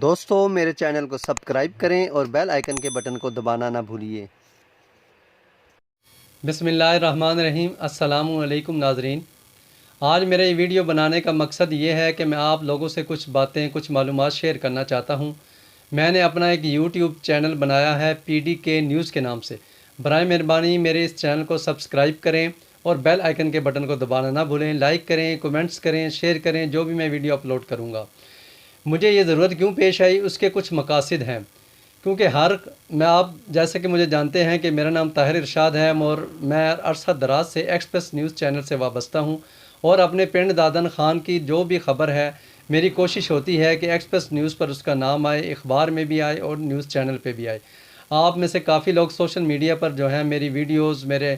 دوستوں میرے چینل کو سبسکرائب کریں اور بیل آئیکن کے بٹن کو دبانا نہ بھولیے۔ بسم اللہ الرحمن الرحیم۔ السلام علیکم ناظرین، آج میرے ویڈیو بنانے کا مقصد یہ ہے کہ میں آپ لوگوں سے کچھ باتیں کچھ معلومات شیئر کرنا چاہتا ہوں۔ میں نے اپنا ایک یوٹیوب چینل بنایا ہے PDK نیوز کے نام سے۔ برائے مہربانی میرے اس چینل کو سبسکرائب کریں اور بیل آئیکن کے بٹن کو دبانا نہ بھولیں۔ لائک کریں، کومنٹس کریں، شیئر کریں جو بھی میں ویڈیو اپلوڈ کروں گا۔ مجھے یہ ضرورت کیوں پیش آئی، اس کے کچھ مقاصد ہیں، کیونکہ میں آپ جیسے کہ مجھے جانتے ہیں کہ میرا نام طاہر ارشاد ہے اور میں عرصہ دراز سے ایکسپریس نیوز چینل سے وابستہ ہوں، اور اپنے پنڈ دادن خان کی جو بھی خبر ہے میری کوشش ہوتی ہے کہ ایکسپریس نیوز پر اس کا نام آئے، اخبار میں بھی آئے اور نیوز چینل پہ بھی آئے۔ آپ میں سے کافی لوگ سوشل میڈیا پر جو ہیں میری ویڈیوز، میرے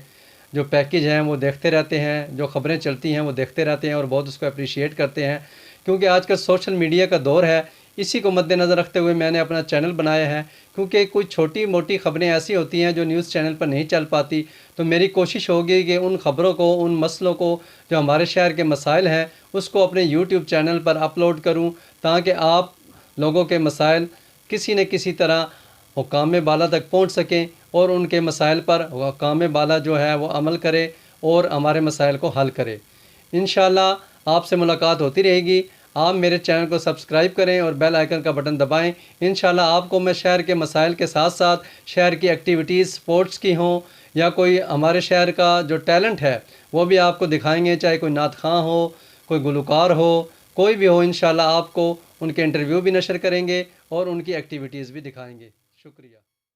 جو پیکج ہیں وہ دیکھتے رہتے ہیں، جو خبریں چلتی ہیں وہ دیکھتے رہتے ہیں اور بہت اس کو اپریشیٹ کرتے ہیں، کیونکہ آج کل سوشل میڈیا کا دور ہے۔ اسی کو مد نظر رکھتے ہوئے میں نے اپنا چینل بنایا ہے، کیونکہ کوئی چھوٹی موٹی خبریں ایسی ہوتی ہیں جو نیوز چینل پر نہیں چل پاتی، تو میری کوشش ہوگی کہ ان خبروں کو، ان مسئلوں کو جو ہمارے شہر کے مسائل ہیں اس کو اپنے یوٹیوب چینل پر اپلوڈ کروں، تاکہ آپ لوگوں کے مسائل کسی نہ کسی طرح حکام بالا تک پہنچ سکیں اور ان کے مسائل پر حکام بالا جو ہے وہ عمل کرے اور ہمارے مسائل کو حل کرے۔ انشاءاللہ آپ سے ملاقات ہوتی رہے گی۔ آپ میرے چینل کو سبسکرائب کریں اور بیل آئیکن کا بٹن دبائیں۔ انشاءاللہ آپ کو میں شہر کے مسائل کے ساتھ ساتھ شہر کی ایکٹیویٹیز، سپورٹس کی ہوں یا کوئی ہمارے شہر کا جو ٹیلنٹ ہے وہ بھی آپ کو دکھائیں گے، چاہے کوئی نعت خواں ہو، کوئی گلوکار ہو، کوئی بھی ہو، انشاءاللہ آپ کو ان کے انٹرویو بھی نشر کریں گے اور ان کی ایکٹیویٹیز بھی دکھائیں گے۔ شکریہ۔